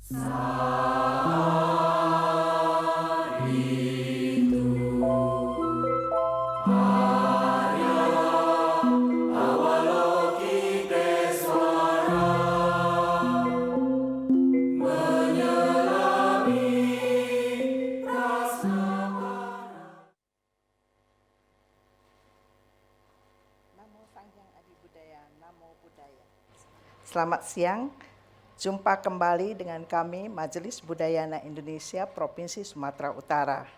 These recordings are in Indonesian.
Selamat siang, jumpa kembali dengan kami Majelis Budayana Indonesia Provinsi Sumatera Utara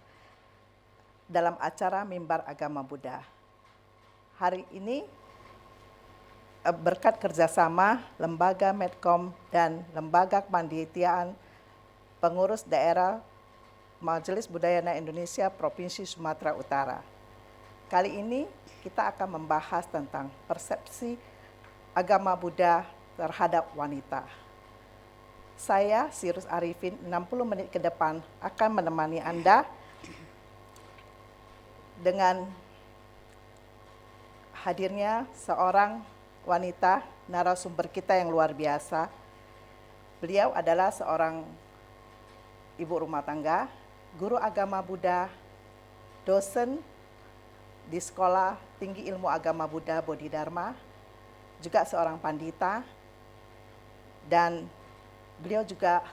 dalam acara Mimbar Agama Buddha. Hari ini berkat kerjasama Lembaga Medcom dan Lembaga Kepanditiaan Pengurus Daerah Majelis Budayana Indonesia Provinsi Sumatera Utara. Kali ini kita akan membahas tentang persepsi agama Buddha terhadap wanita. Saya, Sirus Arifin, 60 menit ke depan akan menemani Anda dengan hadirnya seorang wanita narasumber kita yang luar biasa. Beliau adalah seorang ibu rumah tangga, guru agama Buddha, dosen di Sekolah Tinggi Ilmu Agama Buddha Bodhidharma, juga seorang pandita, dan beliau juga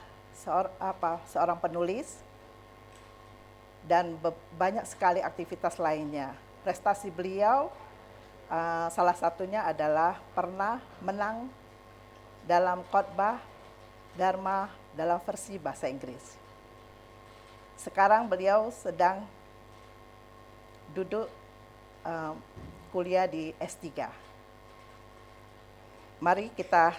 seorang penulis dan banyak sekali aktivitas lainnya. Prestasi beliau salah satunya adalah pernah menang dalam khotbah Dharma dalam versi bahasa Inggris. Sekarang beliau sedang duduk kuliah di S3. Mari kita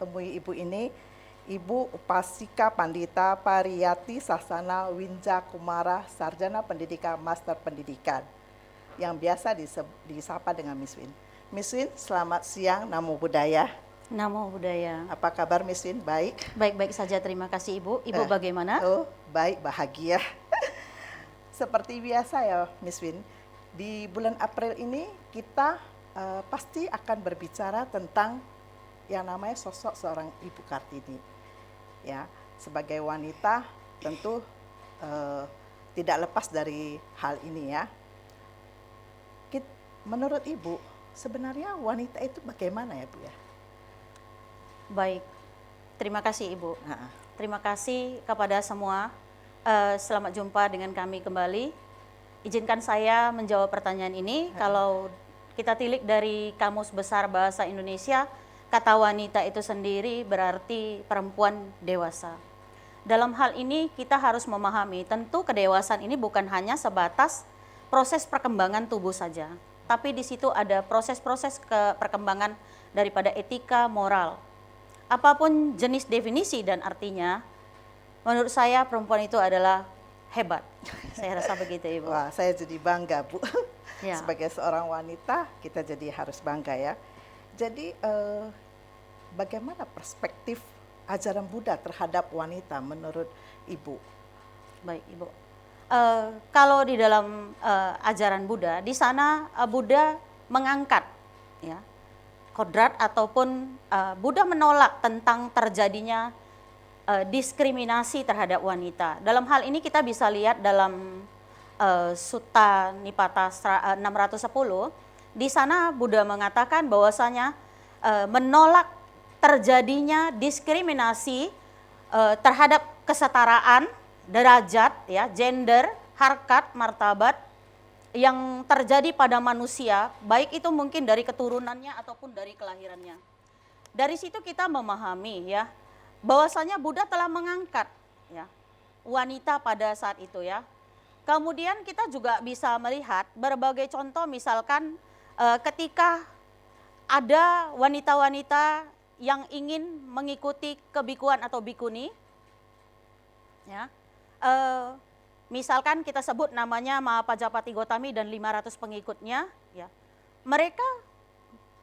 temui ibu ini, Ibu Upasika Pandita Pariyati Sasana Winja Kumara, Sarjana Pendidikan Master Pendidikan, yang biasa disapa dengan Miss Win. Miss Win, selamat siang, Namo Buddhaya. Namo Buddhaya. Apa kabar Miss Win? Baik? Baik-baik saja, terima kasih Ibu. Ibu bagaimana? Oh, baik, bahagia. Seperti biasa ya Miss Win, di bulan April ini kita pasti akan berbicara tentang yang namanya sosok seorang Ibu Kartini. Ya, sebagai wanita tentu tidak lepas dari hal ini ya. Menurut Ibu, sebenarnya wanita itu bagaimana ya Bu ya? Baik, terima kasih Ibu. Terima kasih kepada semua. Selamat jumpa dengan kami kembali. Izinkan saya menjawab pertanyaan ini. Kalau kita tilik dari Kamus Besar Bahasa Indonesia, kata wanita itu sendiri berarti perempuan dewasa. Dalam hal ini kita harus memahami, tentu kedewasaan ini bukan hanya sebatas proses perkembangan tubuh saja, tapi di situ ada proses-proses perkembangan daripada etika, moral. Apapun jenis definisi dan artinya, menurut saya perempuan itu adalah hebat. Saya rasa begitu Ibu. Wah, saya jadi bangga Bu. Ya. Sebagai seorang wanita, kita jadi harus bangga ya. Jadi bagaimana perspektif ajaran Buddha terhadap wanita menurut Ibu? Baik Ibu, kalau di dalam ajaran Buddha, di sana Buddha mengangkat ya kodrat ataupun Buddha menolak tentang terjadinya diskriminasi terhadap wanita. Dalam hal ini kita bisa lihat dalam Sutta Nipata 610, di sana Buddha mengatakan bahwasanya menolak terjadinya diskriminasi terhadap kesetaraan, derajat, ya, gender, harkat, martabat yang terjadi pada manusia, baik itu mungkin dari keturunannya ataupun dari kelahirannya. Dari situ kita memahami ya, bahwasanya Buddha telah mengangkat ya wanita pada saat itu ya. Kemudian kita juga bisa melihat berbagai contoh, misalkan ketika ada wanita-wanita yang ingin mengikuti kebikuan atau bikuni, ya, misalkan kita sebut namanya Mahapajapati Gotami dan 500 pengikutnya, ya, mereka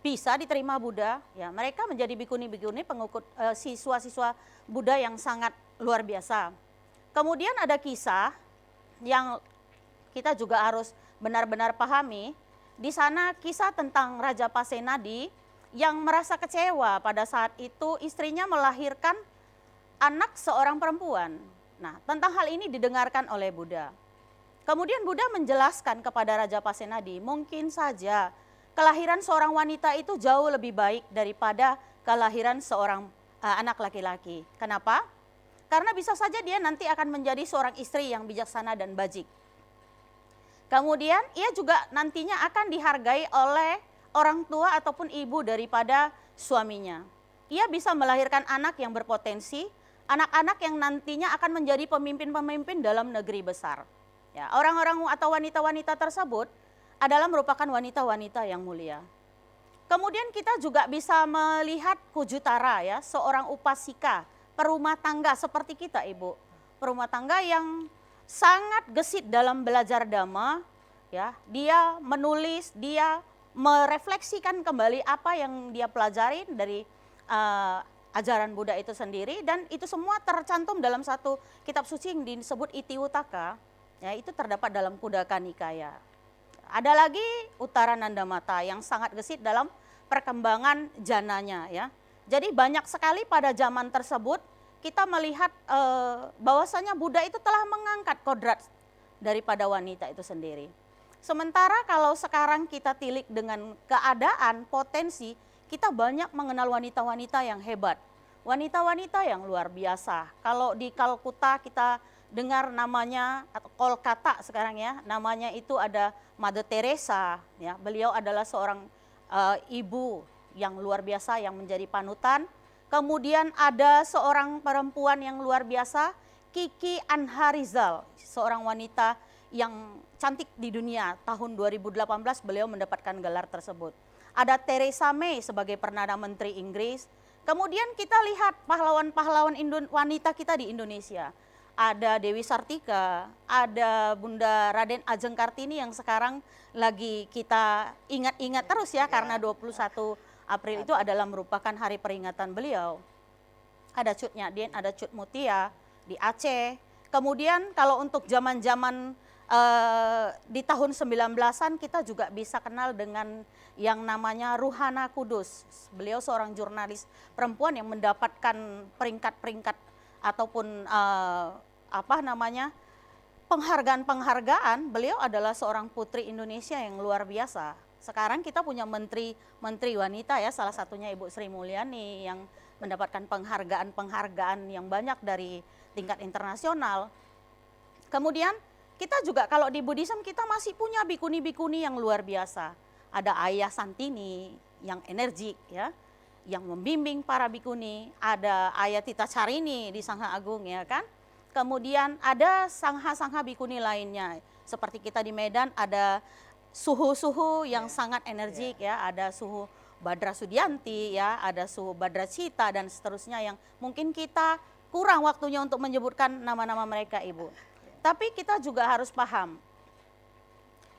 bisa diterima Buddha, ya, mereka menjadi bikuni-bikuni pengikut siswa-siswa Buddha yang sangat luar biasa. Kemudian ada kisah yang kita juga harus benar-benar pahami. Di sana kisah tentang Raja Pasenadi yang merasa kecewa pada saat itu istrinya melahirkan anak seorang perempuan. Nah, tentang hal ini didengarkan oleh Buddha. Kemudian Buddha menjelaskan kepada Raja Pasenadi, mungkin saja kelahiran seorang wanita itu jauh lebih baik daripada kelahiran seorang anak laki-laki. Kenapa? Karena bisa saja dia nanti akan menjadi seorang istri yang bijaksana dan bajik. Kemudian ia juga nantinya akan dihargai oleh orang tua ataupun ibu daripada suaminya. Ia bisa melahirkan anak yang berpotensi, anak-anak yang nantinya akan menjadi pemimpin-pemimpin dalam negeri besar. Ya, orang-orang atau wanita-wanita tersebut adalah merupakan wanita-wanita yang mulia. Kemudian kita juga bisa melihat Kujutara ya, seorang upasika, perumah tangga seperti kita Ibu. Perumah tangga yang sangat gesit dalam belajar dhamma, ya. Dia menulis, dia merefleksikan kembali apa yang dia pelajari dari ajaran Buddha itu sendiri, dan itu semua tercantum dalam satu kitab suci yang disebut Itiwutaka, ya, itu terdapat dalam Khuddaka Nikaya. Ada lagi Uttaranandamata yang sangat gesit dalam perkembangan jananya, ya. Jadi banyak sekali pada zaman tersebut kita melihat bahwasanya Buddha itu telah mengangkat kodrat daripada wanita itu sendiri. Sementara kalau sekarang kita tilik dengan keadaan potensi, kita banyak mengenal wanita-wanita yang hebat, wanita-wanita yang luar biasa. Kalau di Kalkuta kita dengar namanya, atau Kolkata sekarang ya, namanya itu ada Mother Teresa, ya. Beliau adalah seorang ibu yang luar biasa yang menjadi panutan. Kemudian ada seorang perempuan yang luar biasa, Kiki Anharizal, seorang wanita yang cantik di dunia. Tahun 2018 beliau mendapatkan gelar tersebut. Ada Theresa May sebagai Perdana Menteri Inggris. Kemudian kita lihat pahlawan-pahlawan wanita kita di Indonesia. Ada Dewi Sartika, ada Bunda Raden Ajeng Kartini yang sekarang lagi kita ingat-ingat terus ya, karena 21 April itu adalah merupakan hari peringatan beliau. Ada Cut Nyadin, ada Cut Mutia di Aceh. Kemudian kalau untuk zaman-zaman di tahun 19-an kita juga bisa kenal dengan yang namanya Ruhana Kudus. Beliau seorang jurnalis perempuan yang mendapatkan peringkat-peringkat ataupun penghargaan-penghargaan. Beliau adalah seorang putri Indonesia yang luar biasa. Sekarang kita punya menteri wanita ya, salah satunya Ibu Sri Mulyani yang mendapatkan penghargaan-penghargaan yang banyak dari tingkat internasional. Kemudian kita juga kalau di Buddhism kita masih punya bikuni-bikuni yang luar biasa. Ada Ayah Santini yang energik ya, yang membimbing para bikuni. Ada Ayah Tita Carini di Sangha Agung ya kan. Kemudian ada sangha-sangha bikuni lainnya. Seperti kita di Medan ada suhu-suhu yang sangat energik ya, ada suhu Badra Sudianti ya, ada suhu Badra Cita dan seterusnya yang mungkin kita kurang waktunya untuk menyebutkan nama-nama mereka Ibu. Tapi kita juga harus paham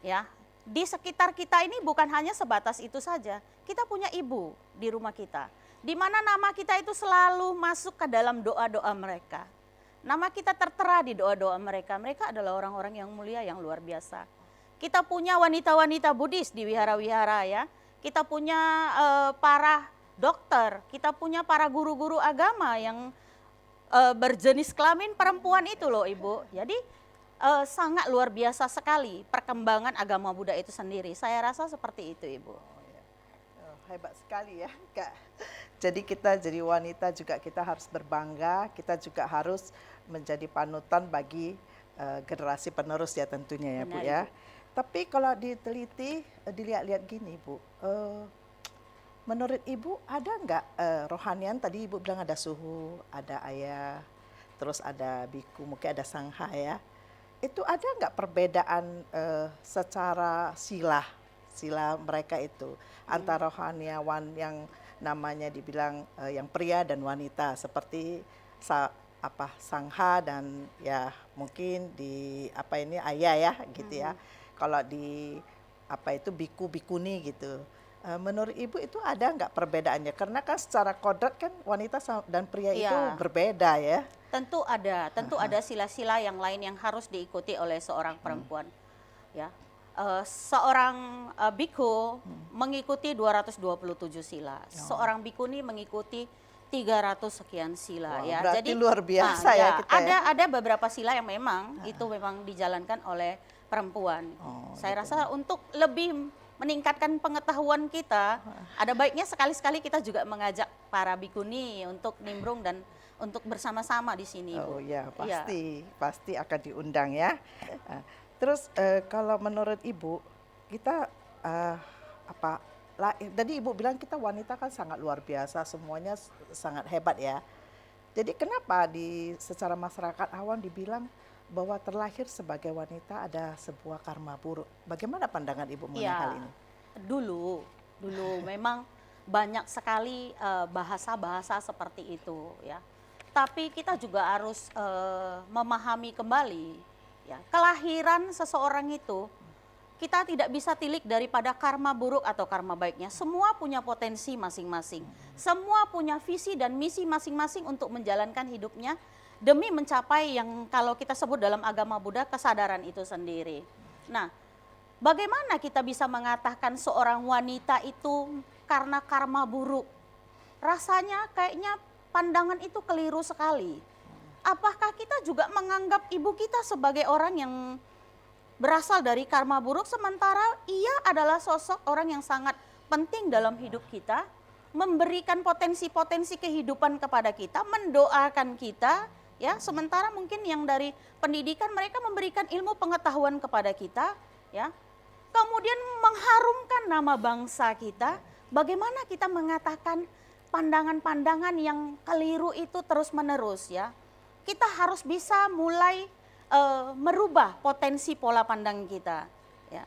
ya, di sekitar kita ini bukan hanya sebatas itu saja. Kita punya ibu di rumah kita, di mana nama kita itu selalu masuk ke dalam doa-doa mereka. Nama kita tertera di doa-doa mereka. Mereka adalah orang-orang yang mulia, yang luar biasa. Kita punya wanita-wanita Buddhis di wihara-wihara ya. Kita punya para dokter, kita punya para guru-guru agama yang berjenis kelamin perempuan itu loh Ibu. Jadi sangat luar biasa sekali perkembangan agama Buddha itu sendiri. Saya rasa seperti itu Ibu. Hebat sekali ya Kak. Jadi kita jadi wanita juga kita harus berbangga, kita juga harus menjadi panutan bagi generasi penerus ya tentunya ya Bu ya. Tapi kalau diteliti, dilihat-lihat gini Bu, menurut Ibu ada nggak rohanian, tadi Ibu bilang ada suhu, ada ayah, terus ada biku, mungkin ada sangha ya. Itu ada nggak perbedaan secara sila mereka itu antara rohaniawan yang namanya dibilang yang pria dan wanita seperti sangha dan ya mungkin di ayah ya gitu ya. Kalau di biku bikuni gitu. Menurut Ibu itu ada nggak perbedaannya? Karena kan secara kodrat kan wanita dan pria itu berbeda ya. Tentu ada sila-sila yang lain yang harus diikuti oleh seorang perempuan. Ya, seorang biku mengikuti 227 sila, seorang bikuni mengikuti 300 sekian sila Wah, ya. berarti luar biasa ya kita ya. Ada beberapa sila yang memang itu memang dijalankan oleh perempuan. Oh, Saya gitu. rasa untuk lebih meningkatkan pengetahuan kita, ada baiknya sekali-sekali kita juga mengajak para bikuni untuk nimbrung dan untuk bersama-sama di sini, Oh Bu. ya, Iya. pasti akan diundang ya. Terus kalau menurut Ibu, kita tadi Ibu bilang kita wanita kan sangat luar biasa, semuanya sangat hebat ya. Jadi kenapa secara masyarakat awam dibilang bahwa terlahir sebagai wanita ada sebuah karma buruk? Bagaimana pandangan Ibu mengenai Iya, hal ini? dulu memang banyak sekali bahasa-bahasa seperti itu ya. Tapi kita juga harus memahami kembali ya, kelahiran seseorang itu kita tidak bisa tilik daripada karma buruk atau karma baiknya. Semua punya potensi masing-masing. Semua punya visi dan misi masing-masing untuk menjalankan hidupnya demi mencapai yang kalau kita sebut dalam agama Buddha kesadaran itu sendiri. Nah, bagaimana kita bisa mengatakan seorang wanita itu karena karma buruk? Rasanya kayaknya pandangan itu keliru sekali. Apakah kita juga menganggap ibu kita sebagai orang yang berasal dari karma buruk, sementara ia adalah sosok orang yang sangat penting dalam hidup kita, memberikan potensi-potensi kehidupan kepada kita, mendoakan kita, ya. Sementara mungkin yang dari pendidikan mereka memberikan ilmu pengetahuan kepada kita, ya. Kemudian mengharumkan nama bangsa kita. Bagaimana kita mengatakan pandangan-pandangan yang keliru itu terus-menerus, ya. Kita harus bisa mulai merubah potensi pola pandang kita. Ya.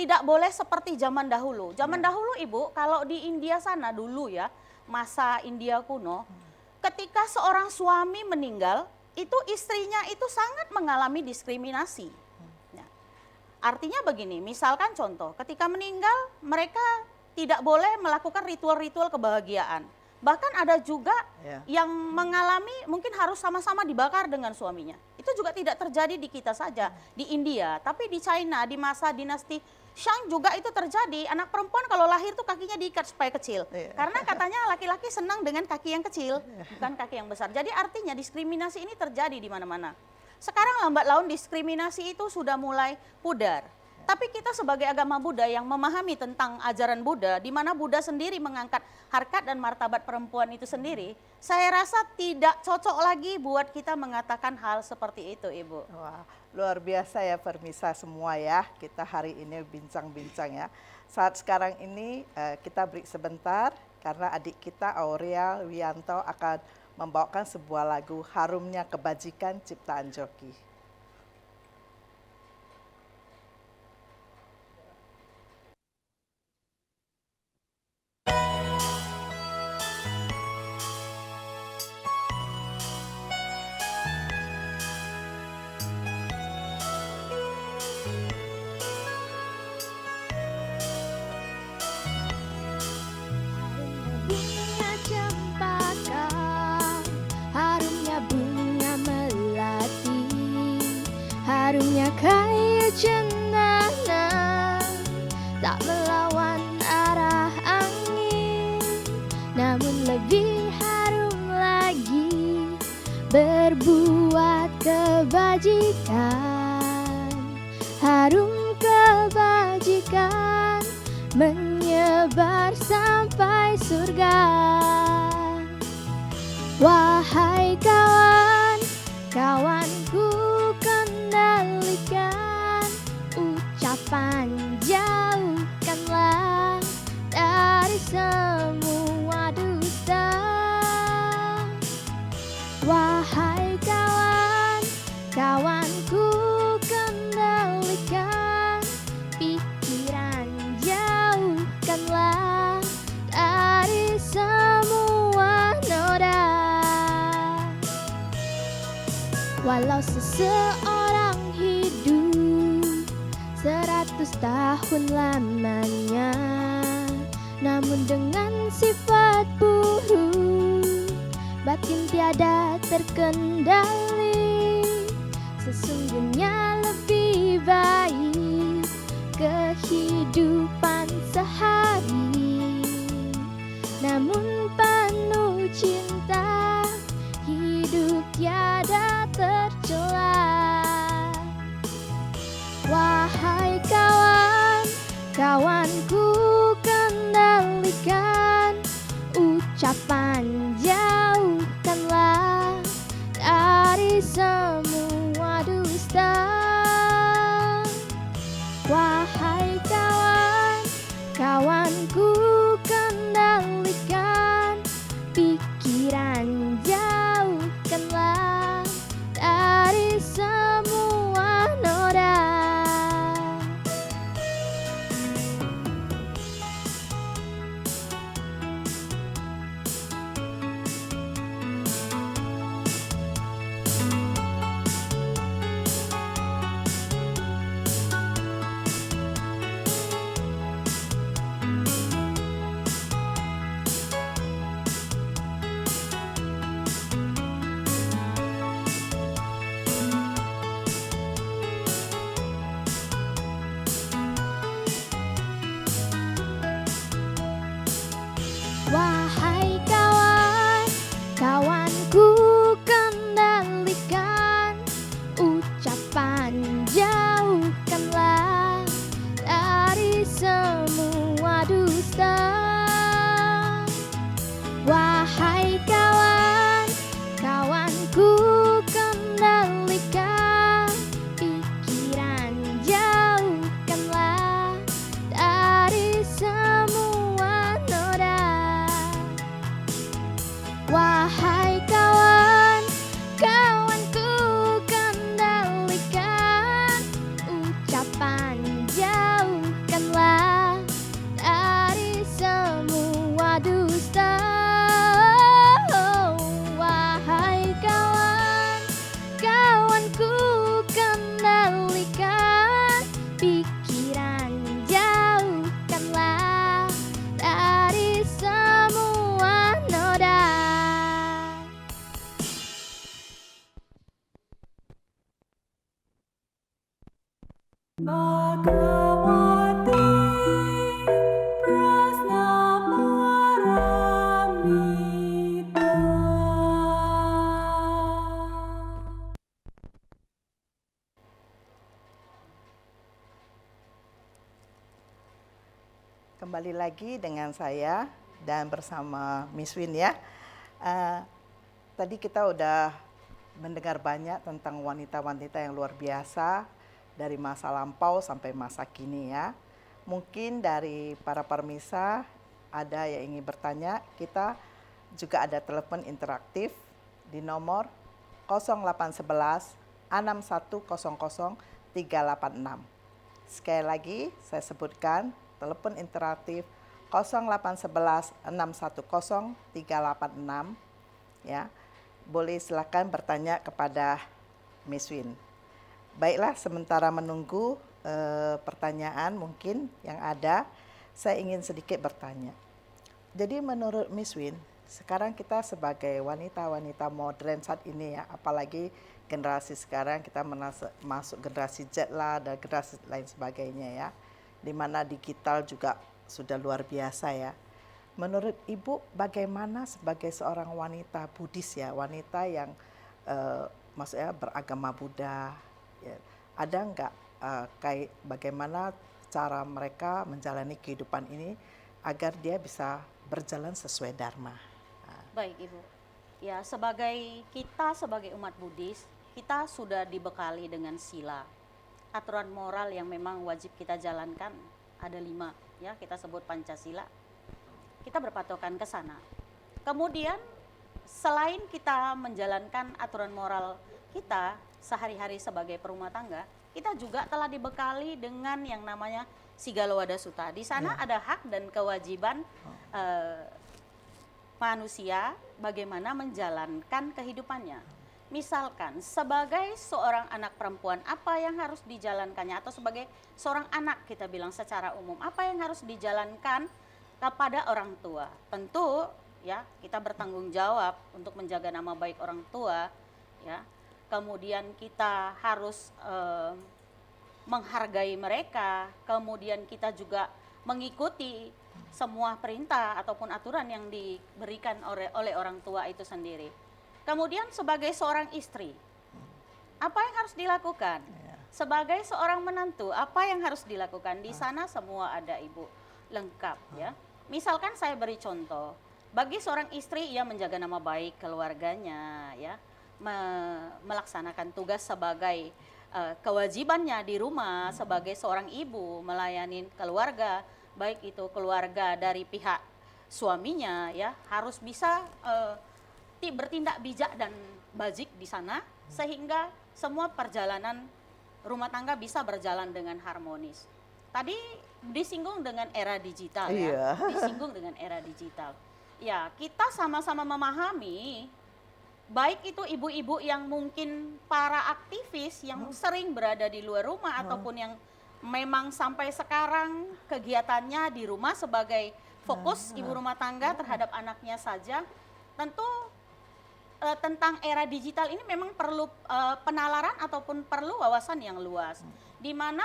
Tidak boleh seperti zaman dahulu. Zaman dahulu Ibu, kalau di India sana dulu ya, masa India kuno, ketika seorang suami meninggal, itu istrinya itu sangat mengalami diskriminasi. Ya. Artinya begini, misalkan contoh, ketika meninggal mereka tidak boleh melakukan ritual-ritual kebahagiaan. Bahkan ada juga yang mengalami mungkin harus sama-sama dibakar dengan suaminya. Itu juga tidak terjadi di kita saja, di India. Tapi di China, di masa dinasti Shang juga itu terjadi. Anak perempuan kalau lahir tuh kakinya diikat supaya kecil. Karena katanya laki-laki senang dengan kaki yang kecil, bukan kaki yang besar. Jadi artinya diskriminasi ini terjadi di mana-mana. Sekarang lambat laun diskriminasi itu sudah mulai pudar. Tapi kita sebagai agama Buddha yang memahami tentang ajaran Buddha, di mana Buddha sendiri mengangkat harkat dan martabat perempuan itu sendiri, saya rasa tidak cocok lagi buat kita mengatakan hal seperti itu, Ibu. Wah, luar biasa ya Permisa semua ya, kita hari ini bincang-bincang ya. Saat sekarang ini kita break sebentar, karena adik kita Aurea Wianto akan membawakan sebuah lagu Harumnya Kebajikan ciptaan Joki. Harumnya cempaka, harumnya bunga melati, harumnya kayu cendana, tak melawan arah angin, namun lebih harum lagi berbuat kebajikan. Harum kebajikan menyebar sampai surga. Wahai kawan, kawanku kendalikan ucapan, jauhkanlah dari semua dusta. Wahai kawan, kawanku kendalikan pikiran, jauhkanlah dari semua noda. Walau seseorang hidup 100 tahun lamanya, namun dengan sifat buruk, batin tiada terkendali. Sesungguhnya lebih baik kehidupan sehari, namun penuh cinta, hidup tiada tercela. Wahai kawan, kawanku kendalikan ucapan, jauhkanlah dari semua dusta. Wahai kawan, kawanku kendalikan pikiran, jauhkanlah dari semua noda. Wahai kawan, kawanku kendalikan ucapan, jauhkanlah dari semua dusta. Wahai kawan, kawanku kendalikan pikiran, jauhkanlah dari semua noda. Wahai kawan, kawanku kendalikan ucapan, jauhkanlah dari semua dusta. Wahai kawan, kawanku kendalikan pikiran, jauhkanlah dari semua noda. Bhagavati Prasna Paramita. Kembali lagi dengan saya dan bersama Miss Win ya. Tadi kita udah mendengar banyak tentang wanita-wanita yang luar biasa dari masa lampau sampai masa kini ya. Mungkin dari para permisa ada yang ingin bertanya, kita juga ada telepon interaktif di nomor 0811 6100 386. Sekali lagi saya sebutkan telepon interaktif 0811 610 386 ya. Boleh silakan bertanya kepada Miss Win. Baiklah, sementara menunggu pertanyaan mungkin yang ada, saya ingin sedikit bertanya. Jadi menurut Miss Win, sekarang kita sebagai wanita-wanita modern saat ini ya, apalagi generasi sekarang kita masuk generasi Z lah dan generasi lain sebagainya ya, di mana digital juga sudah luar biasa ya. Menurut Ibu bagaimana sebagai seorang wanita Buddhis ya, wanita yang maksudnya beragama Buddha, ya, ada enggak kayak bagaimana cara mereka menjalani kehidupan ini agar dia bisa berjalan sesuai dharma? Baik Ibu, ya kita sebagai umat Buddhis, kita sudah dibekali dengan sila, aturan moral yang memang wajib kita jalankan ada 5 ya, kita sebut Pancasila. Kita berpatokan ke sana. Kemudian selain kita menjalankan aturan moral kita sehari-hari sebagai perumah tangga, kita juga telah dibekali dengan yang namanya Sigalowada Sutta. Di sana ada hak dan kewajiban manusia bagaimana menjalankan kehidupannya. Misalkan sebagai seorang anak perempuan apa yang harus dijalankannya, atau sebagai seorang anak kita bilang secara umum apa yang harus dijalankan kepada orang tua. Tentu ya kita bertanggung jawab untuk menjaga nama baik orang tua ya. Kemudian kita harus menghargai mereka, kemudian kita juga mengikuti semua perintah ataupun aturan yang diberikan oleh orang tua itu sendiri. Kemudian sebagai seorang istri, apa yang harus dilakukan? Sebagai seorang menantu, apa yang harus dilakukan? Di sana semua ada ibu, lengkap ya. Misalkan saya beri contoh, bagi seorang istri ia menjaga nama baik keluarganya ya, melaksanakan tugas sebagai kewajibannya di rumah sebagai seorang ibu, melayani keluarga, baik itu keluarga dari pihak suaminya ya, harus bisa bertindak bijak dan bajik di sana sehingga semua perjalanan rumah tangga bisa berjalan dengan harmonis. Tadi disinggung dengan era digital ya, disinggung dengan era digital. Ya, kita sama-sama memahami, baik itu ibu-ibu yang mungkin para aktivis yang sering berada di luar rumah ataupun yang memang sampai sekarang kegiatannya di rumah sebagai fokus ibu rumah tangga terhadap anaknya saja, tentu tentang era digital ini memang perlu penalaran ataupun perlu wawasan yang luas. Di mana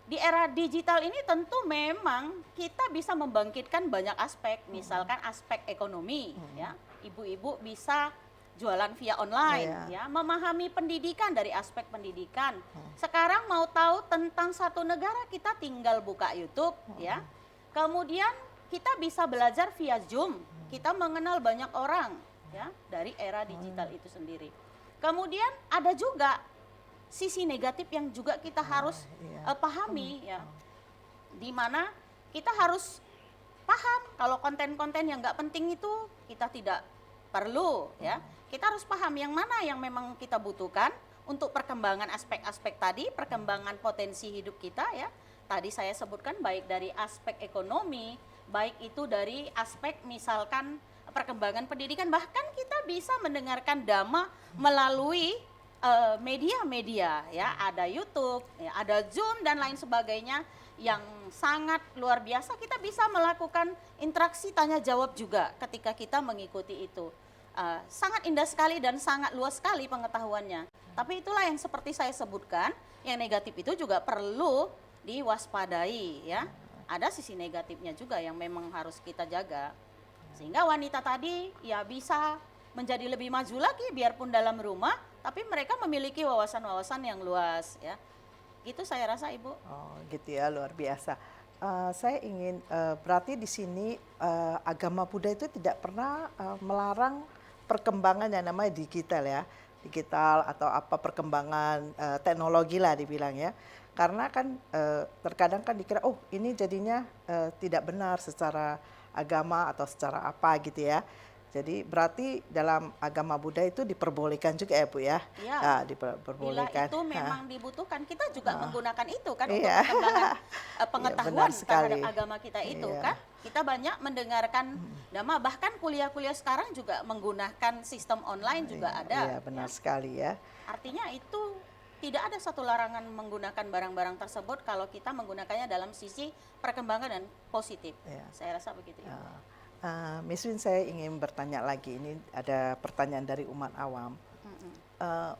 di era digital ini tentu memang kita bisa membangkitkan banyak aspek, misalkan aspek ekonomi ya. Ibu-ibu bisa jualan via online ya, memahami pendidikan dari aspek pendidikan. Sekarang mau tahu tentang satu negara kita tinggal buka YouTube ya. Kemudian kita bisa belajar via Zoom, kita mengenal banyak orang ya dari era digital itu sendiri. Kemudian ada juga sisi negatif yang juga kita harus pahami ya, di mana kita harus paham kalau konten-konten yang nggak penting itu kita tidak perlu ya. Kita harus paham yang mana yang memang kita butuhkan untuk perkembangan aspek-aspek tadi, perkembangan potensi hidup kita ya. Tadi saya sebutkan baik dari aspek ekonomi, baik itu dari aspek misalkan perkembangan pendidikan, bahkan kita bisa mendengarkan dhamma melalui media-media ya, ada YouTube, ya, ada Zoom dan lain sebagainya yang sangat luar biasa. Kita bisa melakukan interaksi tanya jawab juga ketika kita mengikuti itu. Sangat indah sekali dan sangat luas sekali pengetahuannya. Tapi itulah yang seperti saya sebutkan, yang negatif itu juga perlu diwaspadai ya. Ada sisi negatifnya juga yang memang harus kita jaga. Sehingga wanita tadi ya bisa menjadi lebih maju lagi biarpun dalam rumah, tapi mereka memiliki wawasan-wawasan yang luas ya. Gitu saya rasa Ibu. Oh gitu ya, luar biasa. Saya ingin berarti di sini agama Buddha itu tidak pernah melarang perkembangan yang namanya digital ya, digital atau apa perkembangan teknologi lah dibilang ya. Karena kan terkadang kan dikira oh ini jadinya tidak benar secara agama atau secara apa gitu ya. Jadi berarti dalam agama Buddha itu diperbolehkan juga ya Bu ya? Iya. Diperbolehkan. Bila itu memang dibutuhkan, kita juga menggunakan itu kan untuk Iya. perkembangan pengetahuan benar sekali. terhadap agama kita itu Iya. kan. Kita banyak mendengarkan dhamma, bahkan kuliah-kuliah sekarang juga menggunakan sistem online juga ada. Iya benar sekali ya. Artinya itu tidak ada satu larangan menggunakan barang-barang tersebut kalau kita menggunakannya dalam sisi perkembangan dan positif. Iya. Saya rasa begitu. Ibu. Miss Win, saya ingin bertanya lagi. Ini ada pertanyaan dari umat awam.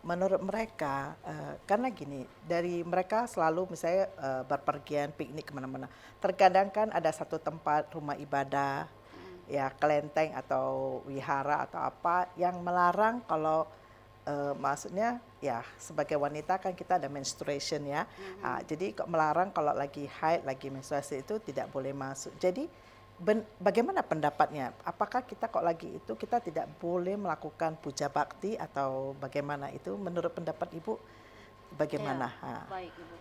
Menurut mereka, karena gini, dari mereka selalu misalnya berpergian piknik kemana-mana. Terkadang kan ada satu tempat rumah ibadah, ya kelenteng atau wihara atau apa yang melarang kalau maksudnya ya sebagai wanita kan kita ada menstruation ya. Jadi kok melarang kalau lagi haid, lagi menstruasi itu tidak boleh masuk. Jadi bagaimana pendapatnya? Apakah kita kok lagi itu kita tidak boleh melakukan puja bakti atau bagaimana itu menurut pendapat Ibu bagaimana? Ya, baik Ibu.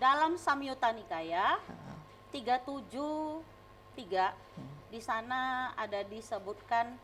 Dalam Samyutta Nikaya 373 di sana ada disebutkan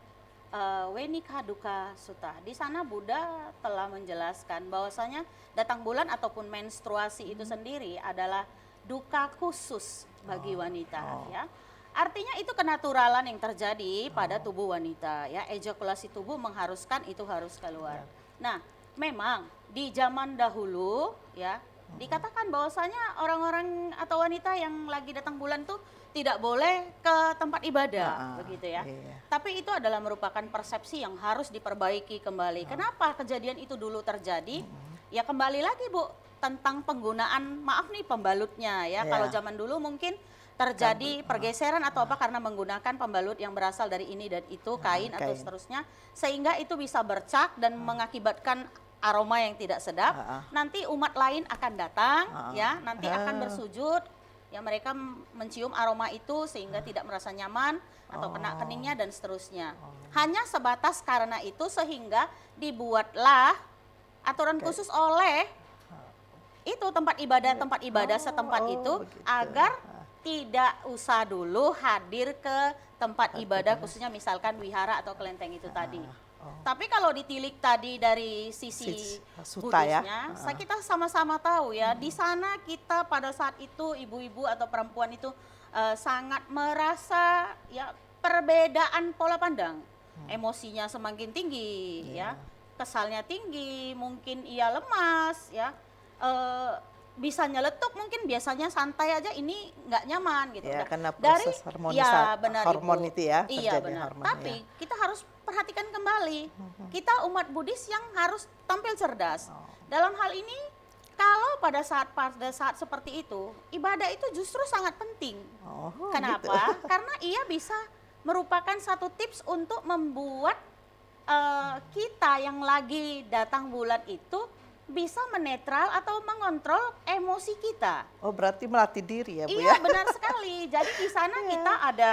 Wenika Duka Sutta. Di sana Buddha telah menjelaskan bahwasanya datang bulan ataupun menstruasi itu sendiri adalah duka khusus bagi wanita ya. Artinya itu kenaturalan yang terjadi pada tubuh wanita ya, ejakulasi tubuh mengharuskan itu harus keluar. Nah, memang di zaman dahulu ya dikatakan bahwasanya orang-orang atau wanita yang lagi datang bulan tuh tidak boleh ke tempat ibadah begitu ya. Tapi itu adalah merupakan persepsi yang harus diperbaiki kembali. Kenapa kejadian itu dulu terjadi? Ya kembali lagi Bu, tentang penggunaan maaf nih pembalutnya ya. Kalau zaman dulu mungkin terjadi pergeseran atau apa karena menggunakan pembalut yang berasal dari ini dan itu kain atau kain. seterusnya, sehingga itu bisa bercak dan mengakibatkan aroma yang tidak sedap. Nanti umat lain akan datang, ya, nanti akan bersujud, ya mereka mencium aroma itu sehingga tidak merasa nyaman atau kena keningnya dan seterusnya. Hanya sebatas karena itu sehingga dibuatlah aturan khusus oleh itu tempat ibadah setempat itu begitu. agar tidak usah dulu hadir ke tempat ibadah khususnya misalkan wihara atau kelenteng itu tadi. Tapi kalau ditilik tadi dari sisi Suta ya. Buddhisnya, kita sama-sama tahu ya, di sana kita pada saat itu ibu-ibu atau perempuan itu sangat merasa ya perbedaan pola pandang. Emosinya semakin tinggi ya, kesalnya tinggi, mungkin ia lemas ya. Bisa nyeletuk mungkin biasanya santai aja ini nggak nyaman gitu. Ya, Nah, karena dari proses ya benar hormon Ibu. itu ya, Iya terjadi benar. hormon, Tapi kita harus perhatikan kembali. Kita umat Buddhis yang harus tampil cerdas. Dalam hal ini kalau pada saat seperti itu, ibadah itu justru sangat penting. Kenapa? Gitu. Karena ia bisa merupakan satu tips untuk membuat kita yang lagi datang bulan itu bisa menetral atau mengontrol emosi kita. Oh, berarti melatih diri ya, Bu Iya, ya? benar sekali. Jadi di sana kita ada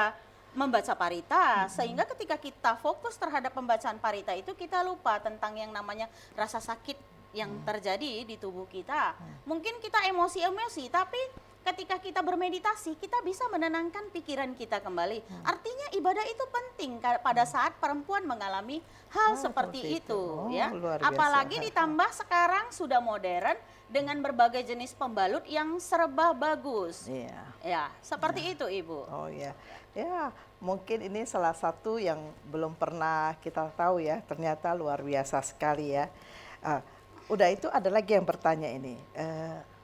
membaca parita, sehingga ketika kita fokus terhadap pembacaan parita itu kita lupa tentang yang namanya rasa sakit yang terjadi di tubuh kita. Mungkin kita emosi-emosi, tapi ketika kita bermeditasi, kita bisa menenangkan pikiran kita kembali. Artinya ibadah itu penting pada saat perempuan mengalami hal seperti itu, ya. Luar biasa. Apalagi ditambah sekarang sudah modern dengan berbagai jenis pembalut yang serba bagus. Iya. Ya, seperti itu, Ibu. Oh ya, ya mungkin ini salah satu yang belum pernah kita tahu ya, ternyata luar biasa sekali ya. Udah itu ada lagi yang bertanya ini,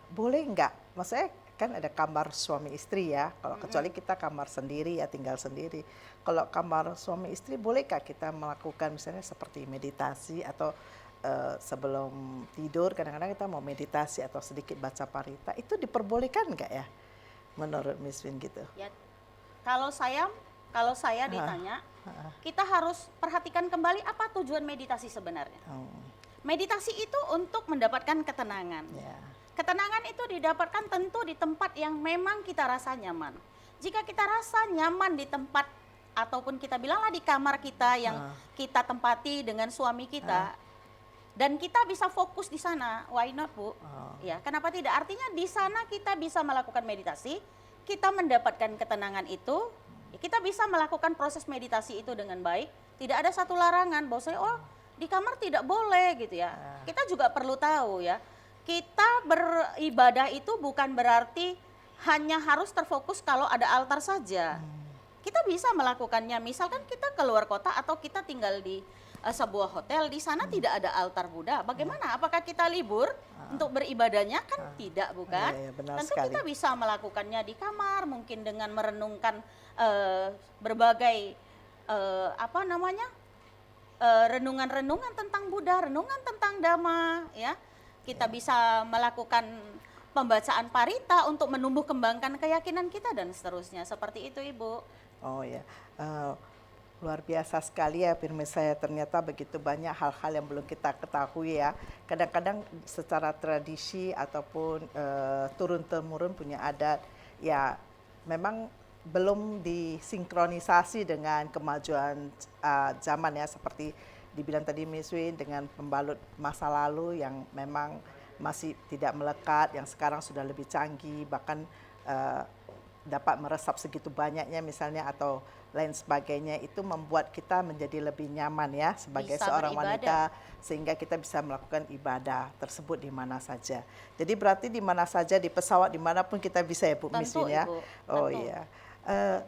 boleh nggak? Maksudnya kan ada kamar suami istri ya, kalau kecuali kita kamar sendiri ya tinggal sendiri. Kalau kamar suami istri bolehkah kita melakukan misalnya seperti meditasi atau sebelum tidur kadang-kadang kita mau meditasi atau sedikit baca parita, itu diperbolehkan nggak ya menurut Miss Win gitu? Ya, kalau saya ditanya, kita harus perhatikan kembali apa tujuan meditasi sebenarnya. Meditasi itu untuk mendapatkan ketenangan. Ya. Ketenangan itu didapatkan tentu di tempat yang memang kita rasa nyaman. Jika kita rasa nyaman di tempat ataupun kita bilanglah di kamar kita yang kita tempati dengan suami kita, dan kita bisa fokus di sana, why not, Bu? Ya, kenapa tidak? Artinya di sana kita bisa melakukan meditasi, kita mendapatkan ketenangan itu, ya kita bisa melakukan proses meditasi itu dengan baik. Tidak ada satu larangan bahwa di kamar tidak boleh gitu ya. Kita juga perlu tahu ya. Kita beribadah itu bukan berarti hanya harus terfokus kalau ada altar saja. Kita bisa melakukannya, misalkan kita keluar kota atau kita tinggal di sebuah hotel, di sana tidak ada altar Buddha. Bagaimana? Apakah kita libur untuk beribadahnya? Kan tidak, bukan? Iya, benar Tentu sekali. kita bisa melakukannya di kamar, mungkin dengan merenungkan berbagai renungan-renungan tentang Buddha, renungan tentang Dhamma, ya. Kita bisa melakukan pembacaan parita untuk menumbuh kembangkan keyakinan kita dan seterusnya. Seperti itu, Ibu. Oh ya, luar biasa sekali ya Firman saya, ternyata begitu banyak hal-hal yang belum kita ketahui ya. Kadang-kadang secara tradisi ataupun turun-temurun punya adat, ya memang belum disinkronisasi dengan kemajuan zaman ya, seperti dibilang tadi Miss Win dengan pembalut masa lalu yang memang masih tidak melekat, yang sekarang sudah lebih canggih, bahkan dapat meresap segitu banyaknya misalnya atau lain sebagainya, itu membuat kita menjadi lebih nyaman ya sebagai Bisa seorang beribadah. wanita, sehingga kita bisa melakukan ibadah tersebut di mana saja. Jadi berarti di mana saja, di pesawat dimanapun kita bisa ya Bu Miss Tentu, Win ya. Ibu. Oh Tentu. iya.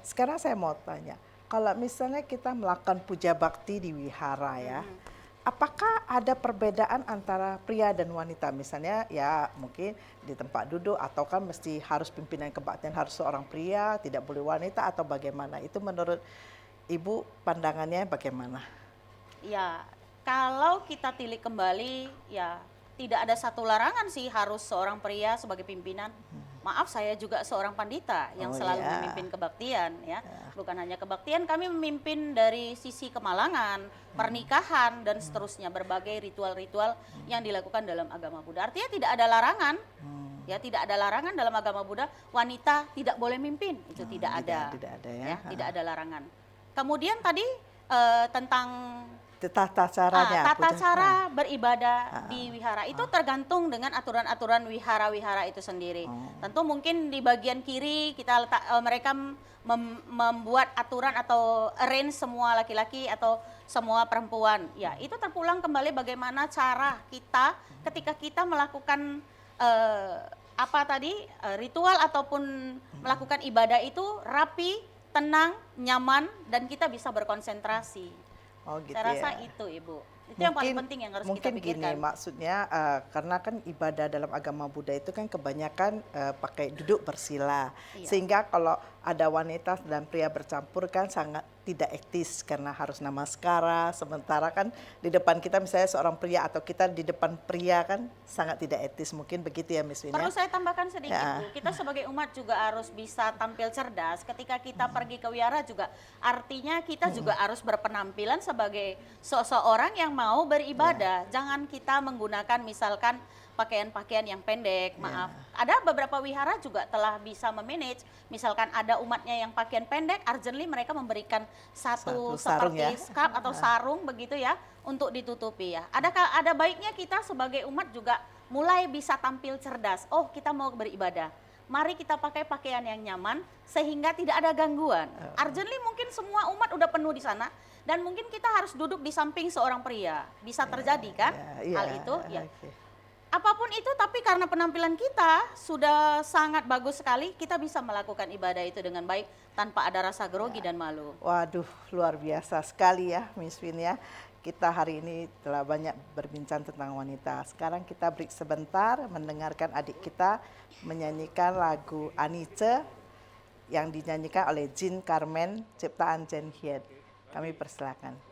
Sekarang saya mau tanya, kalau misalnya kita melakukan puja bakti di wihara ya, apakah ada perbedaan antara pria dan wanita? Misalnya ya mungkin di tempat duduk, atau kan mesti harus pimpinan kebaktian harus seorang pria, tidak boleh wanita, atau bagaimana? Itu menurut Ibu pandangannya bagaimana? Ya, kalau kita tilik kembali, ya tidak ada satu larangan sih harus seorang pria sebagai pimpinan. Maaf, saya juga seorang pandita yang Oh, selalu ya. memimpin kebaktian ya. Bukan hanya kebaktian, kami memimpin dari sisi kemalangan, pernikahan dan seterusnya, berbagai ritual-ritual yang dilakukan dalam agama Buddha. Artinya tidak ada larangan. Ya, tidak ada larangan dalam agama Buddha wanita tidak boleh mimpin. Itu tidak ada. Tidak ada ya. Tidak ada larangan. Kemudian tadi tentang Tata caranya. tata Buddha. cara beribadah di wihara itu tergantung dengan aturan-aturan wihara-wihara itu sendiri. Tentu mungkin di bagian kiri kita letak mereka membuat aturan atau arrange semua laki-laki atau semua perempuan. Ya, itu terpulang kembali bagaimana cara kita ketika kita melakukan ritual ataupun melakukan ibadah itu rapi, tenang, nyaman dan kita bisa berkonsentrasi. Oh gitu Saya rasa ya. itu Ibu. Itu yang paling penting yang harus kita mungkin pikirkan. gini maksudnya karena kan ibadah dalam agama Buddha itu kan kebanyakan pakai duduk bersila, Iya. sehingga kalau ada wanita dan pria bercampur kan sangat tidak etis karena harus namaskara, sementara kan di depan kita misalnya seorang pria atau kita di depan pria kan sangat tidak etis, mungkin begitu ya Miss Wina. Perlu saya tambahkan sedikit Ya. Bu, kita sebagai umat juga harus bisa tampil cerdas ketika kita pergi ke wihara juga. Artinya kita juga harus berpenampilan sebagai seseorang yang mau beribadah. Jangan kita menggunakan misalkan pakaian-pakaian yang pendek, maaf. Ada beberapa wihara juga telah bisa memanage, misalkan ada umatnya yang pakaian pendek, urgently mereka memberikan satu sarung seperti ya. scarf atau sarung begitu ya, untuk ditutupi ya. Ada baiknya kita sebagai umat juga mulai bisa tampil cerdas. Oh, kita mau beribadah. Mari kita pakai pakaian yang nyaman sehingga tidak ada gangguan. Urgently mungkin semua umat udah penuh di sana dan mungkin kita harus duduk di samping seorang pria. Bisa terjadi kan hal itu? Ya. Oke. Apapun itu, tapi karena penampilan kita sudah sangat bagus sekali, kita bisa melakukan ibadah itu dengan baik tanpa ada rasa grogi dan malu. Waduh, luar biasa sekali ya Miss Win ya. Kita hari ini telah banyak berbincang tentang wanita. Sekarang kita break sebentar mendengarkan adik kita menyanyikan lagu Anice yang dinyanyikan oleh Jin Carmen ciptaan Chen Hiet. Kami persilakan.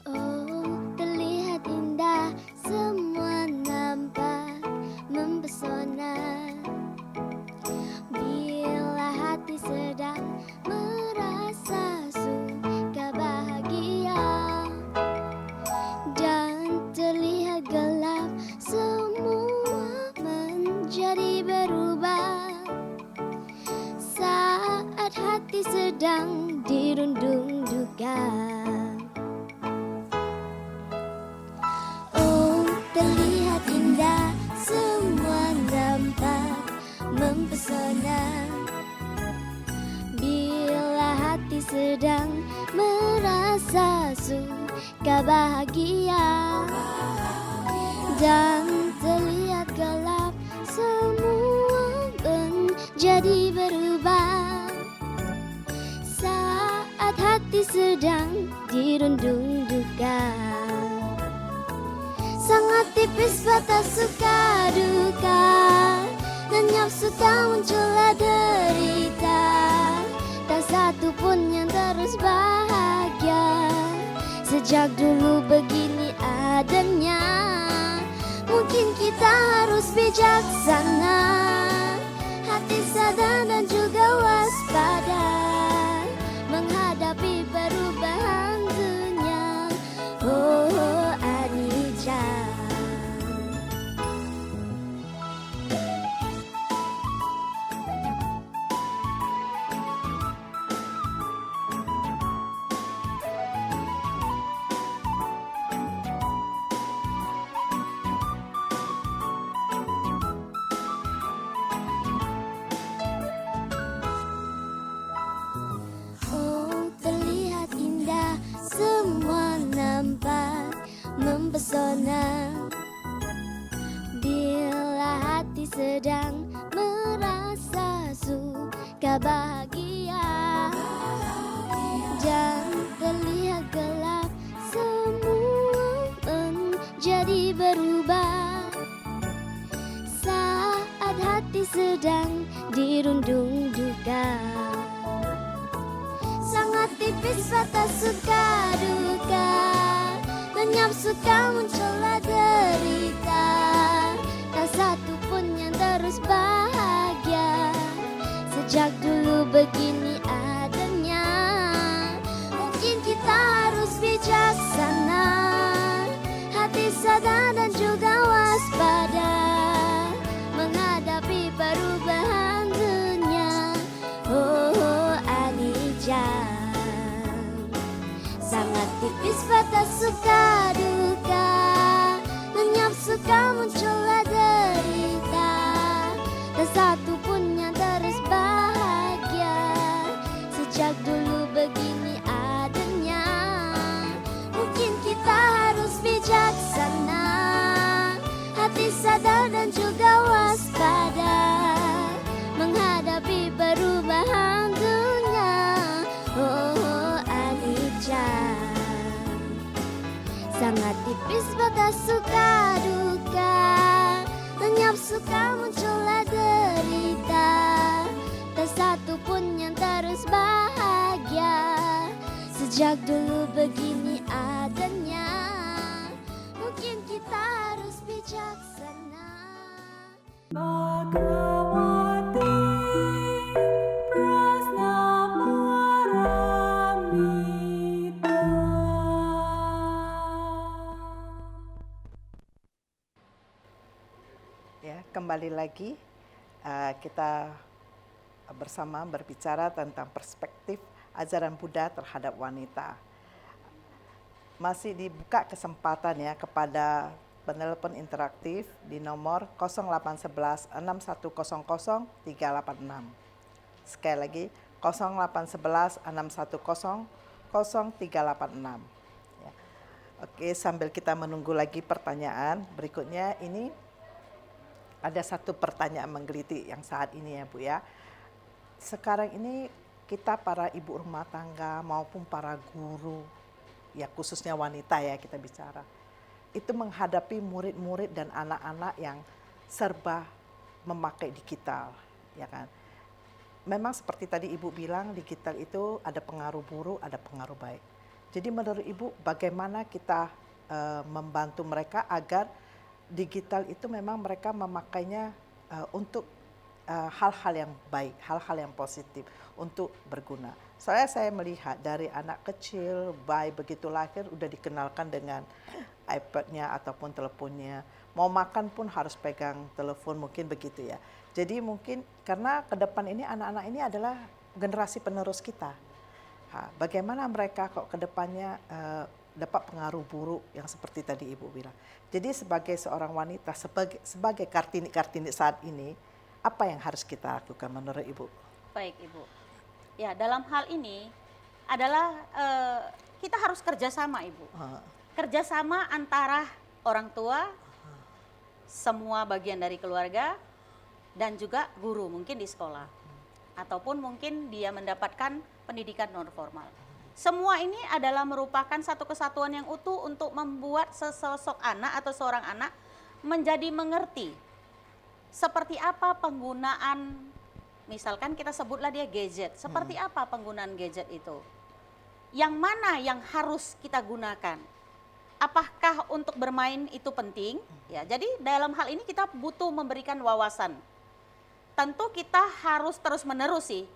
Oh, terlihat indah, semua nampak mempesona. Bila hati sedang merasa suka bahagia dan terlihat gelap, semua menjadi berubah. Saat hati sedang dirundung duka. Oh, terlihat indah, semua nampak mempesona. Bila hati sedang merasa suka bahagia dan terlihat gelap, semua menjadi berubah. Saat hati sedang dirundung duka, sangat tipis batas suka duka, lenyap suka muncullah derita. Tak satu pun yang terus bahagia. Sejak dulu begini adanya. Mungkin kita harus bijaksana, hati sadar dan juga waspada menghadapi perubahan dunia. Oh, Anicca. Oh, terlihat indah, semua nampak mempesona. Bila hati sedang merasa suka bahagia dan terlihat gelap, semua menjadi berubah. sedang dirundung duka. Sangat tipis batas suka duka, lenyap suka muncullah derita. Tak satu pun yang terus bahagia, sejak dulu begini adanya. Mungkin kita harus bijaksana, hati sadar dan juga waspada menghadapi perubahan dunia. Oh, Anijam. Sangat tipis batas suka duka, lenyap suka muncullah derita. Tak satu pun yang terus bahagia, sejak dulu begini adanya. Mungkin kita harus bijaksana, hati sadar dan juga waspada menghadapi perubahan dunia. Oh, Anijam. Sangat tipis batas suka duka, lenyap suka muncullah derita. Tak satu pun yang terus bahagia, sejak dulu begini adanya. Mungkin kita harus bijaksana. Bhagavati Prasna Paramita. Ya, kembali lagi kita bersama berbicara tentang perspektif ajaran Buddha terhadap wanita. Masih dibuka kesempatan ya kepada penelpon interaktif di nomor 0811 6100 386. Sekali lagi 0811 610 0386. Ya. Oke, sambil kita menunggu lagi pertanyaan berikutnya, ini ada satu pertanyaan menggelitik yang saat ini ya Bu ya. Sekarang ini kita para ibu rumah tangga maupun para guru, ya khususnya wanita ya kita bicara, itu menghadapi murid-murid dan anak-anak yang serba memakai digital, ya kan. Memang seperti tadi Ibu bilang, digital itu ada pengaruh buruk, ada pengaruh baik. Jadi menurut Ibu bagaimana kita membantu mereka agar digital itu memang mereka memakainya untuk hal-hal yang baik, hal-hal yang positif untuk berguna. Soalnya saya melihat dari anak kecil, bayi begitu lahir udah dikenalkan dengan iPad-nya ataupun teleponnya. Mau makan pun harus pegang telepon, mungkin begitu ya. Jadi mungkin karena ke depan ini anak-anak ini adalah generasi penerus kita. Bagaimana mereka kok ke depannya dapat pengaruh buruk yang seperti tadi Ibu bilang. Jadi sebagai seorang wanita, sebagai kartini saat ini, apa yang harus kita lakukan menurut Ibu? Baik Ibu. Ya, dalam hal ini adalah kita harus kerjasama Ibu. Kerjasama antara orang tua, semua bagian dari keluarga, dan juga guru mungkin di sekolah. Ataupun mungkin dia mendapatkan pendidikan non formal. Semua ini adalah merupakan satu kesatuan yang utuh untuk membuat sesosok anak atau seorang anak menjadi mengerti seperti apa penggunaan, misalkan kita sebutlah dia gadget, seperti apa penggunaan gadget itu. Yang mana yang harus kita gunakan? Apakah untuk bermain itu penting? Ya, jadi dalam hal ini kita butuh memberikan wawasan. Tentu kita harus terus-menerus sih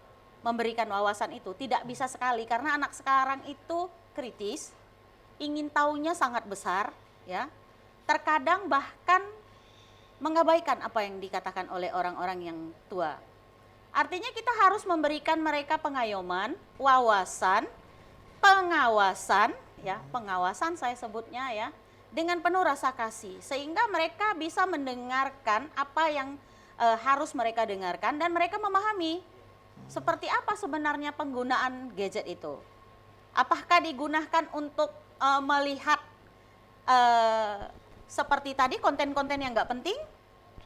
memberikan wawasan itu, tidak bisa sekali karena anak sekarang itu kritis, ingin tahunya sangat besar, ya. Terkadang bahkan mengabaikan apa yang dikatakan oleh orang-orang yang tua. Artinya kita harus memberikan mereka pengayoman, wawasan, pengawasan, ya, pengawasan saya sebutnya ya, dengan penuh rasa kasih sehingga mereka bisa mendengarkan apa yang harus mereka dengarkan dan mereka memahami seperti apa sebenarnya penggunaan gadget itu. Apakah digunakan untuk melihat seperti tadi konten-konten yang nggak penting,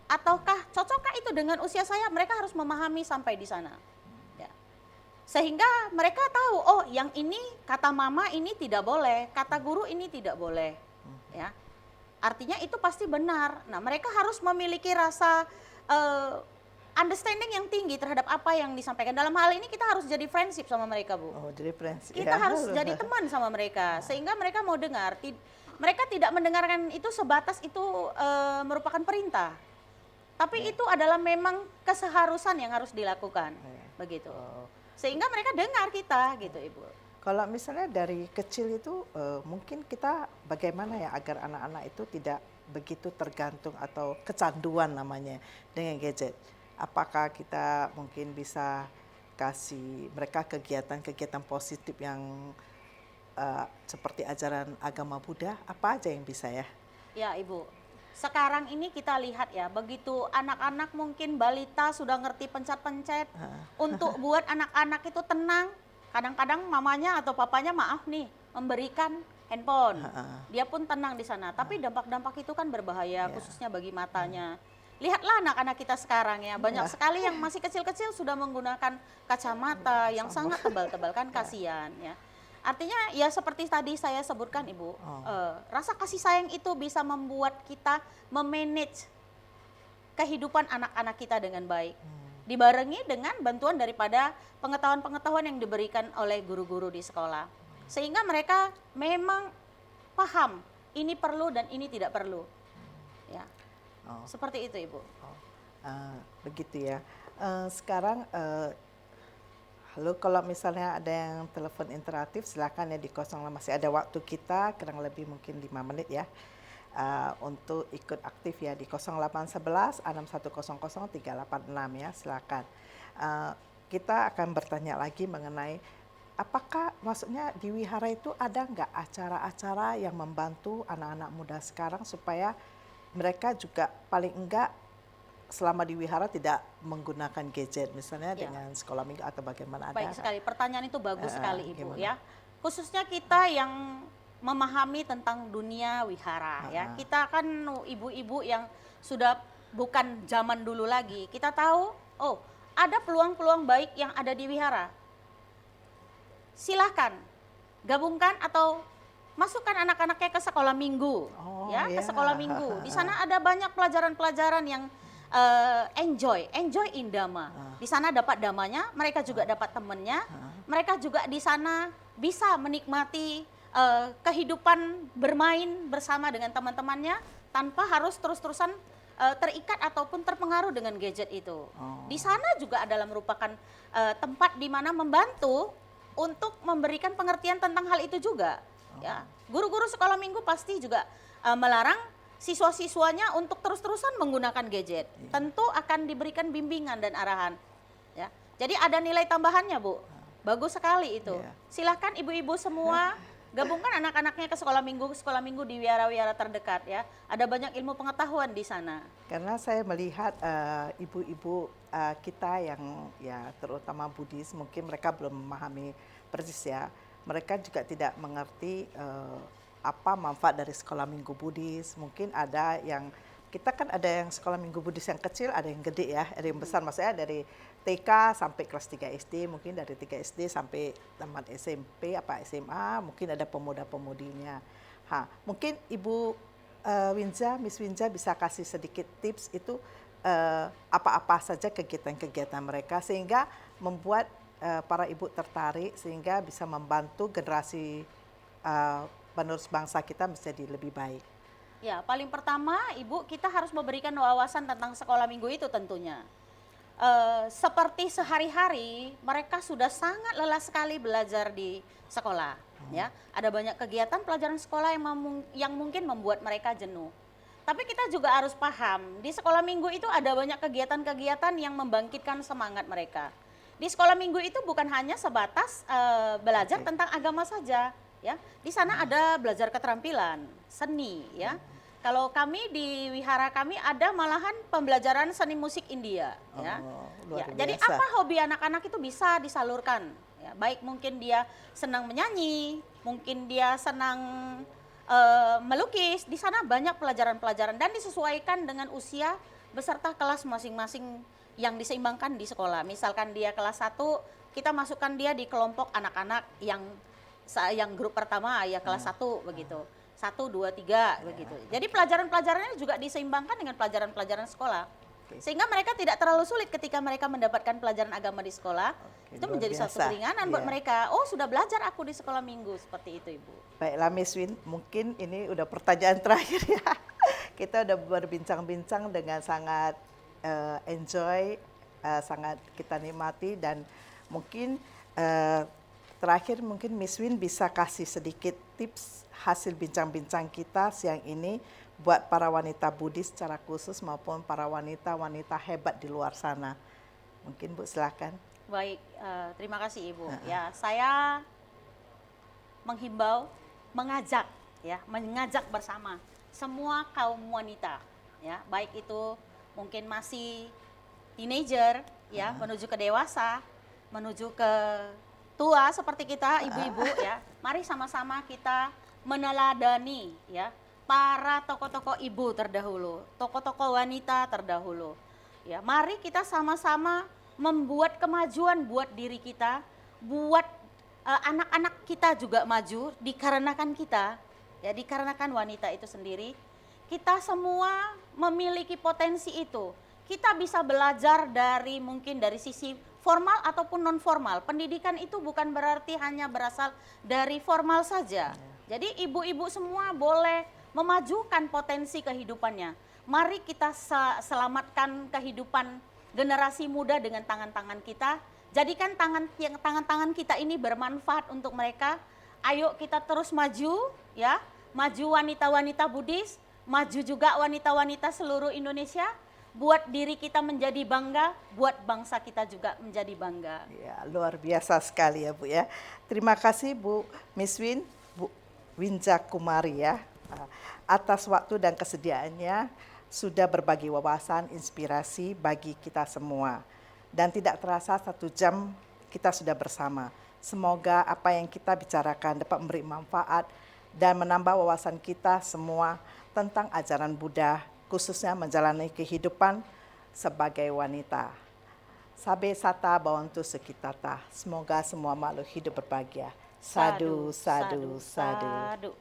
ataukah cocokkah itu dengan usia saya? Mereka harus memahami sampai di sana. Ya. Sehingga mereka tahu, oh yang ini kata mama ini tidak boleh, kata guru ini tidak boleh. Ya. Artinya itu pasti benar. Nah mereka harus memiliki rasa understanding yang tinggi terhadap apa yang disampaikan. Dalam hal ini kita harus jadi friendship sama mereka, Bu. Oh, jadi prinsip. Kita harus jadi teman sama mereka sehingga mereka mau dengar. Mereka tidak mendengarkan itu sebatas itu merupakan perintah. Tapi itu adalah memang keseharusan yang harus dilakukan. Begitu. Sehingga mereka dengar kita gitu, Ibu. Kalau misalnya dari kecil itu mungkin kita bagaimana ya agar anak-anak itu tidak begitu tergantung atau kecanduan namanya dengan gadget. Apakah kita mungkin bisa kasih mereka kegiatan-kegiatan positif yang seperti ajaran agama Buddha, apa aja yang bisa ya? Ya, Ibu. Sekarang ini kita lihat ya, begitu anak-anak mungkin balita sudah ngerti pencet-pencet, untuk buat anak-anak itu tenang, kadang-kadang mamanya atau papanya maaf nih, memberikan handphone. Dia pun tenang di sana, tapi dampak-dampak itu kan berbahaya, khususnya bagi matanya. Lihatlah anak-anak kita sekarang ya, banyak sekali yang masih kecil-kecil sudah menggunakan kacamata yang sangat tebal-tebal, kan kasihan ya. Artinya ya seperti tadi saya sebutkan, Ibu, rasa kasih sayang itu bisa membuat kita memanage kehidupan anak-anak kita dengan baik. Dibarengi dengan bantuan daripada pengetahuan-pengetahuan yang diberikan oleh guru-guru di sekolah. Sehingga mereka memang paham ini perlu dan ini tidak perlu. Ya. Seperti itu, Ibu. Begitu ya. Sekarang halo, kalau misalnya ada yang telepon interaktif silakan ya di 08, masih ada waktu kita kurang lebih mungkin 5 menit ya. Untuk ikut aktif ya di 0811 6100 386 ya, silakan. Kita akan bertanya lagi mengenai apakah maksudnya di wihara itu ada nggak acara-acara yang membantu anak-anak muda sekarang supaya mereka juga paling enggak selama di wihara tidak menggunakan gadget misalnya dengan sekolah minggu atau bagaimana? Baik ada? sekali, pertanyaan itu bagus sekali, Ibu gimana? ya. Khususnya kita yang memahami tentang dunia wihara ya. Kita kan ibu-ibu yang sudah bukan zaman dulu lagi. Kita tahu, oh, ada peluang-peluang baik yang ada di wihara. Silahkan gabungkan atau masukkan anak-anaknya ke sekolah minggu, ke sekolah minggu. Di sana ada banyak pelajaran-pelajaran yang enjoy in Dhamma. Di sana dapat damanya, mereka juga dapat temannya. Mereka juga di sana bisa menikmati kehidupan bermain bersama dengan teman-temannya tanpa harus terus-terusan terikat ataupun terpengaruh dengan gadget itu. Di sana juga adalah merupakan tempat di mana membantu untuk memberikan pengertian tentang hal itu juga. Ya, guru-guru sekolah minggu pasti juga melarang siswa-siswanya untuk terus-terusan menggunakan gadget. Tentu akan diberikan bimbingan dan arahan. Ya, jadi ada nilai tambahannya, Bu. Bagus sekali itu. Silahkan ibu-ibu semua gabungkan anak-anaknya ke sekolah minggu di wihara-wihara terdekat ya. Ada banyak ilmu pengetahuan di sana. Karena saya melihat ibu-ibu kita yang ya terutama Buddhis mungkin mereka belum memahami persis ya. Mereka juga tidak mengerti apa manfaat dari sekolah minggu Buddhis. Mungkin ada yang kita kan ada yang sekolah minggu Buddhis yang kecil, ada yang gede ya, ada yang besar. Maksudnya dari TK sampai kelas 3 SD, mungkin dari 3 SD sampai tamat SMP apa SMA, mungkin ada pemuda-pemudinya. Mungkin Ibu Miss Winja bisa kasih sedikit tips itu apa-apa saja kegiatan-kegiatan mereka sehingga membuat para ibu tertarik sehingga bisa membantu generasi penerus bangsa kita menjadi lebih baik. Ya, paling pertama Ibu kita harus memberikan wawasan tentang sekolah minggu itu tentunya. Seperti sehari-hari mereka sudah sangat lelah sekali belajar di sekolah. Ya, ada banyak kegiatan pelajaran sekolah yang mungkin membuat mereka jenuh. Tapi kita juga harus paham di sekolah minggu itu ada banyak kegiatan-kegiatan yang membangkitkan semangat mereka. Di sekolah minggu itu bukan hanya sebatas belajar tentang agama saja, ya. Di sana ada belajar keterampilan, seni, ya. Kalau kami di wihara kami ada malahan pembelajaran seni musik India, ya. Jadi apa hobi anak-anak itu bisa disalurkan, ya. Baik mungkin dia senang menyanyi, mungkin dia senang melukis. Di sana banyak pelajaran-pelajaran dan disesuaikan dengan usia beserta kelas masing-masing yang diseimbangkan di sekolah. Misalkan dia kelas 1, kita masukkan dia di kelompok anak-anak yang grup pertama ya kelas 1 begitu. 1, 2, 3 begitu. Jadi pelajaran-pelajarannya juga diseimbangkan dengan pelajaran-pelajaran sekolah. Sehingga mereka tidak terlalu sulit ketika mereka mendapatkan pelajaran agama di sekolah. Itu luar menjadi suatu biasa. keringanan buat Iya. mereka. Oh, sudah belajar aku di sekolah minggu, seperti itu Ibu. Baiklah Miss Win, mungkin ini udah pertanyaan terakhir ya. Kita udah berbincang-bincang dengan sangat enjoy, sangat kita nikmati, dan mungkin terakhir mungkin Miss Win bisa kasih sedikit tips hasil bincang-bincang kita siang ini buat para wanita Buddhis secara khusus maupun para wanita-wanita hebat di luar sana. Mungkin Bu silakan. Baik, terima kasih Ibu. Ya, saya menghimbau, mengajak bersama semua kaum wanita, ya, baik itu mungkin masih teenager, ya, menuju ke dewasa, menuju ke tua seperti kita, ibu-ibu, ya. Mari sama-sama kita meneladani, ya, para tokoh-tokoh ibu terdahulu, tokoh-tokoh wanita terdahulu. Ya, mari kita sama-sama membuat kemajuan buat diri kita, buat anak-anak kita juga maju dikarenakan kita, ya, dikarenakan wanita itu sendiri. Kita semua memiliki potensi itu. Kita bisa belajar dari mungkin dari sisi formal ataupun non formal. Pendidikan itu bukan berarti hanya berasal dari formal saja. Jadi ibu-ibu semua boleh memajukan potensi kehidupannya. Mari kita selamatkan kehidupan generasi muda dengan tangan-tangan kita. Jadikan tangan-tangan kita ini bermanfaat untuk mereka. Ayo kita terus maju, ya. Maju wanita-wanita Buddhis, maju juga wanita-wanita seluruh Indonesia. Buat diri kita menjadi bangga, buat bangsa kita juga menjadi bangga. Ya, luar biasa sekali ya Bu ya. Terima kasih Bu Miss Win, Bu Winja Kumari ya, atas waktu dan kesediaannya sudah berbagi wawasan, inspirasi bagi kita semua. Dan tidak terasa 1 jam kita sudah bersama. Semoga apa yang kita bicarakan dapat memberi manfaat dan menambah wawasan kita semua tentang ajaran Buddha, khususnya menjalani kehidupan sebagai wanita. Sabe sata bawantu sekitata. Semoga semua makhluk hidup berbahagia. Sadu, sadu, sadu.